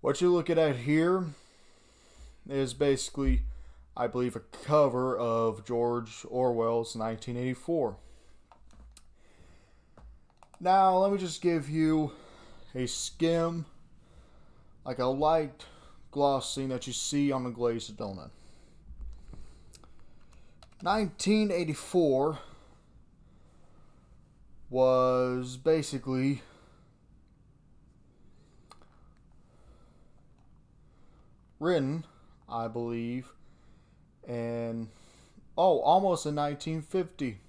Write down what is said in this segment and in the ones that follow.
What you're looking at here is basically, I believe, a cover of George Orwell's 1984. Now, let me just give you a skim, like a light glossing that you see on a glazed donut. 1984 was basically written, I believe, in almost in 1950,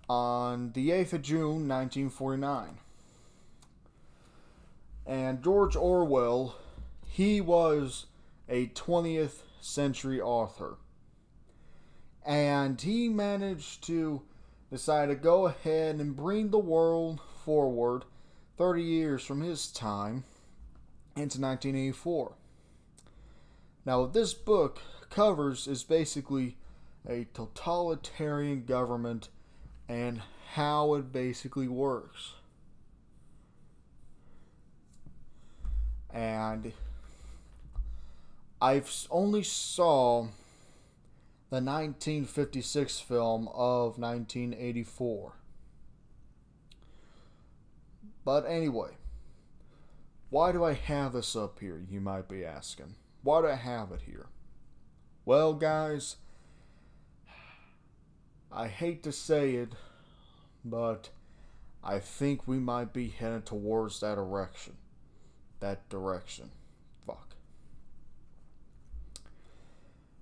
on the 8th of June 1949. And George Orwell, he was a 20th century author, and he managed to decide to go ahead and bring the world forward 30 years from his time into 1984. Now, what this book covers is basically a totalitarian government and how it basically works. And I've only saw the 1956 film of 1984. But anyway, why do I have this up here, you might be asking? Why do I have it here? Well, guys, I hate to say it, but I think we might be headed towards that direction. Fuck.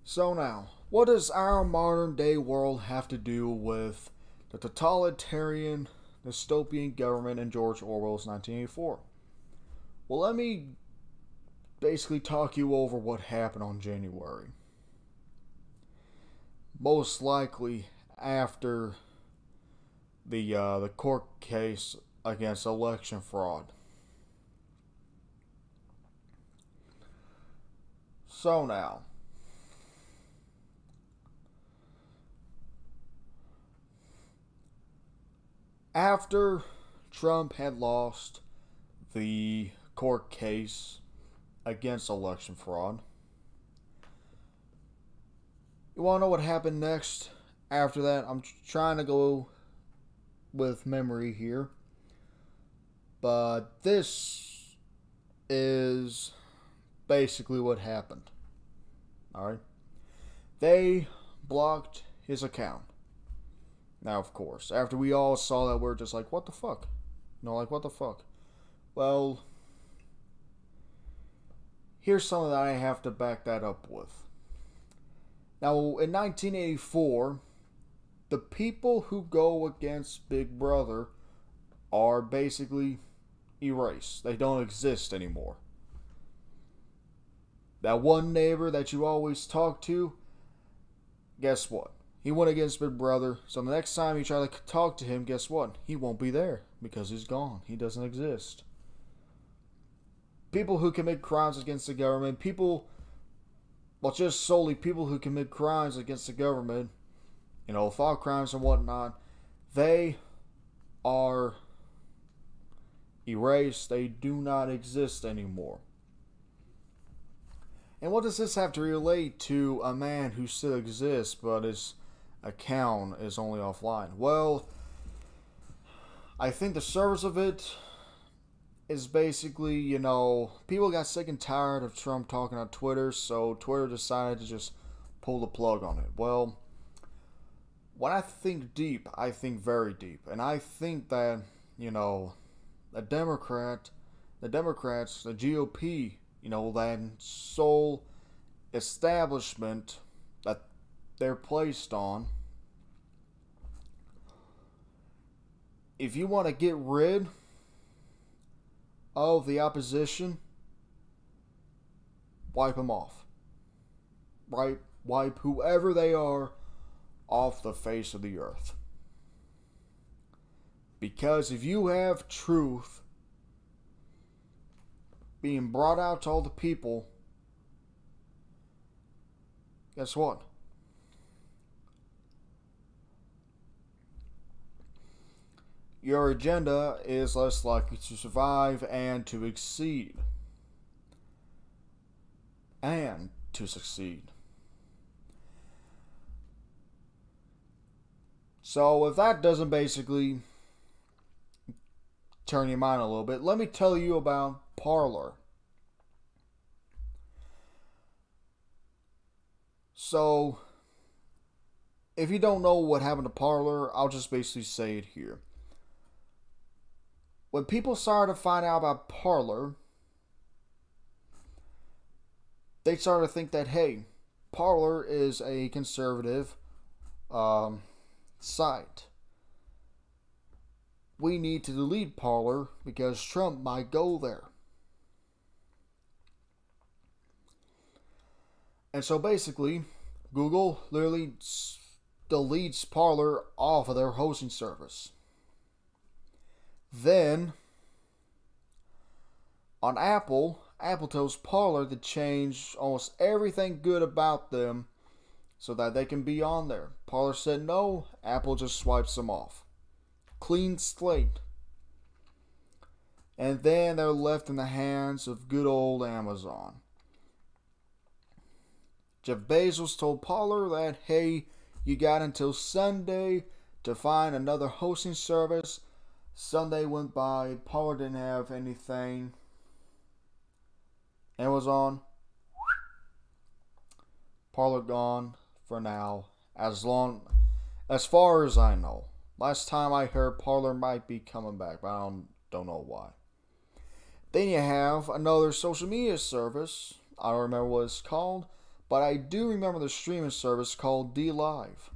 So now, what does our modern day world have to do with the totalitarian, dystopian government in George Orwell's 1984? Well, let me basically talk you over what happened on January. Most likely after the court case against election fraud. So now, after Trump had lost the court case against election fraud, you want to know what happened next after that? I'm trying to go with memory here, but this is basically what happened. Alright? They blocked his account. Now, of course, after we all saw that, we're just like, what the fuck? What the fuck? Well, here's something that I have to back that up with. Now, in 1984, the people who go against Big Brother are basically erased. They don't exist anymore. That one neighbor that you always talk to, guess what? He went against Big Brother, so the next time you try to talk to him, guess what? He won't be there because he's gone. He doesn't exist. People who commit crimes against the government, just solely people who commit crimes against the government, thought crimes and whatnot, they are erased. They do not exist anymore. And what does this have to relate to a man who still exists, but his account is only offline? Well, I think the service of it is basically, people got sick and tired of Trump talking on Twitter, so Twitter decided to just pull the plug on it. Well, when I think deep, I think very deep. And I think that, the Democrats, the GOP, that sole establishment that they're placed on, if you want to get rid of the opposition, wipe them off. Right? Wipe whoever they are off the face of the earth. Because if you have truth being brought out to all the people, guess what? your agenda is less likely to survive and to exceed. And to succeed. So if that doesn't basically turn your mind a little bit, let me tell you about Parler. So, if you don't know what happened to Parler, I'll just basically say it here. When people started to find out about Parler, they started to think that, hey, Parler is a conservative site. We need to delete Parler because Trump might go there. And so basically, Google literally deletes Parler off of their hosting service. Then, on Apple tells Parler to change almost everything good about them so that they can be on there. Parler said no, Apple just swipes them off. Clean slate. And then they're left in the hands of good old Amazon. Jeff Bezos told Parler that, hey, you got until Sunday to find another hosting service. Sunday went by, Parler didn't have anything. Amazon, Parler gone for now, as far as I know. Last time I heard, Parler might be coming back, but I don't know why. Then you have another social media service. I don't remember what it's called, but I do remember the streaming service called DLive.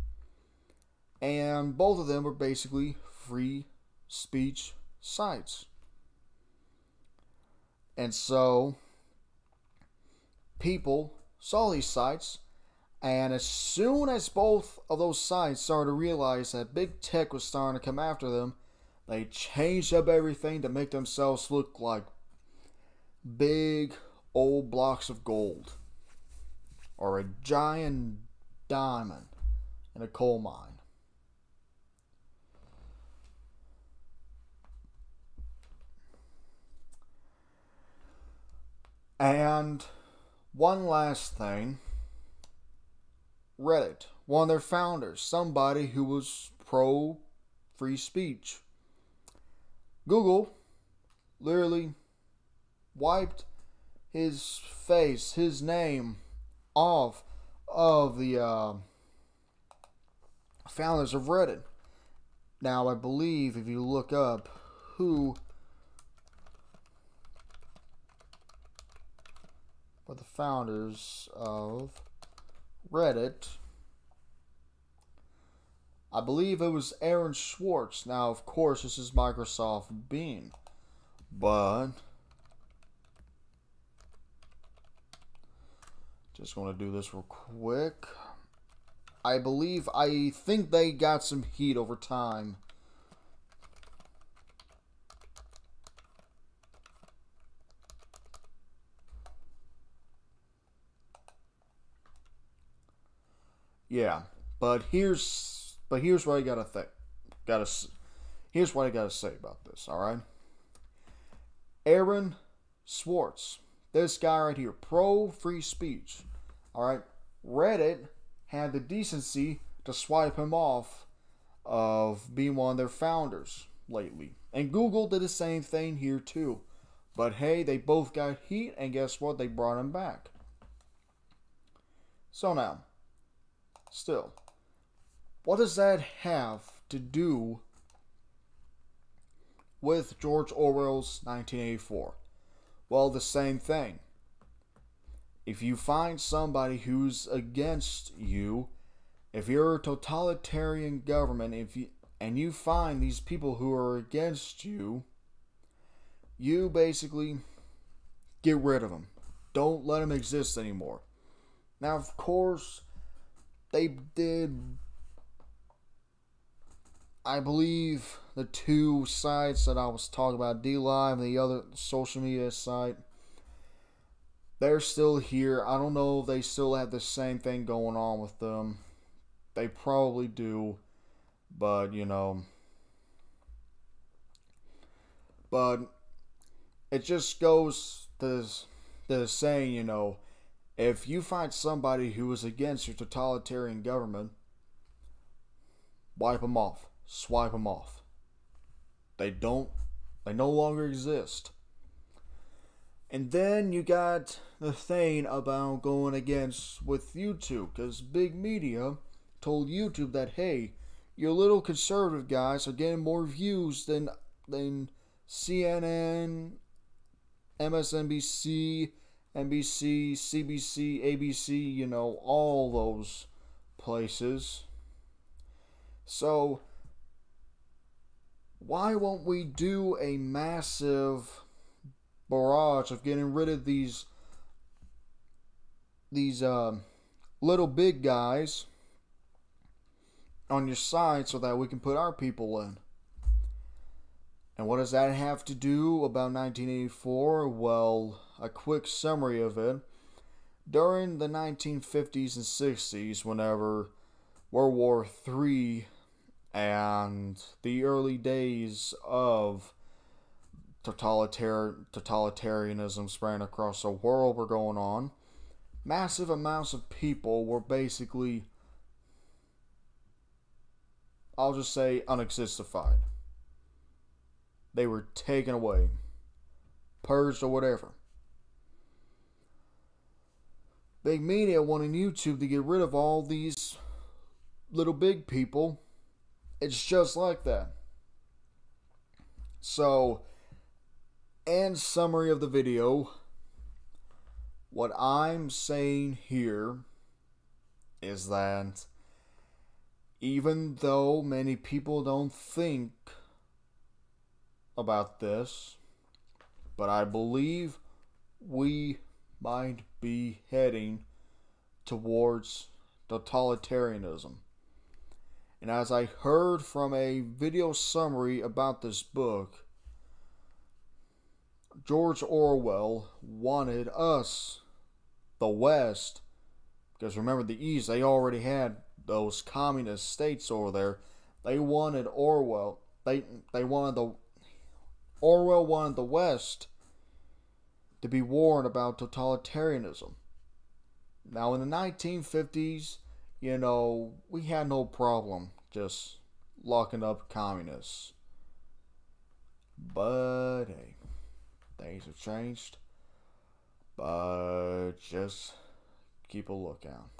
And both of them were basically free speech sites. And so, people saw these sites, and as soon as both of those sites started to realize that big tech was starting to come after them, they changed up everything to make themselves look like big old blocks of gold or a giant diamond in a coal mine. And one last thing, Reddit, one of their founders, somebody who was pro free speech. Google literally wiped his face, his name off of the founders of Reddit. Now, I believe if you look up who were the founders of Reddit, I believe it was Aaron Swartz. Now, of course, this is Microsoft Bing, but just going to do this real quick. I think they got some heat over time. Yeah, but here's what I gotta think. Here's what I gotta say about this. All right, Aaron Swartz, this guy right here, pro free speech. All right, Reddit had the decency to swipe him off of being one of their founders lately, and Google did the same thing here too. But hey, they both got heat, and guess what? They brought him back. So now, still, what does that have to do with George Orwell's 1984? Well, the same thing. If you find somebody who's against you, if you're a totalitarian government, and you find these people who are against you, you basically get rid of them. Don't let them exist anymore. Now, of course, they did, I believe, the two sites that I was talking about, DLive and the other social media site, they're still here. I don't know if they still have the same thing going on with them. They probably do, but, you know, But it just goes to saying, if you find somebody who is against your totalitarian government, wipe them off. Swipe them off. They no longer exist. And then you got the thing about going against with YouTube, because big media told YouTube that, hey, your little conservative guys are getting more views than CNN, MSNBC, NBC, CBC, ABC, all those places. So, why won't we do a massive barrage of getting rid of these little big guys on your side so that we can put our people in? And what does that have to do about 1984? Well, a quick summary of it. During the 1950s and 60s, whenever World War III and the early days of totalitarianism spreading across the world were going on, massive amounts of people were basically, I'll just say, unexistified. They were taken away, purged or whatever. Big media wanting YouTube to get rid of all these little big people. It's just like that. So, in summary of the video, what I'm saying here is that even though many people don't think about this, but I believe we might be heading towards totalitarianism. And as I heard from a video summary about this book, George Orwell wanted us, the West, because remember the East, they already had those communist states over there. They wanted Orwell. Orwell wanted the West to be warned about totalitarianism. Now in the 1950s, we had no problem just locking up communists. But hey, things have changed. But just keep a lookout.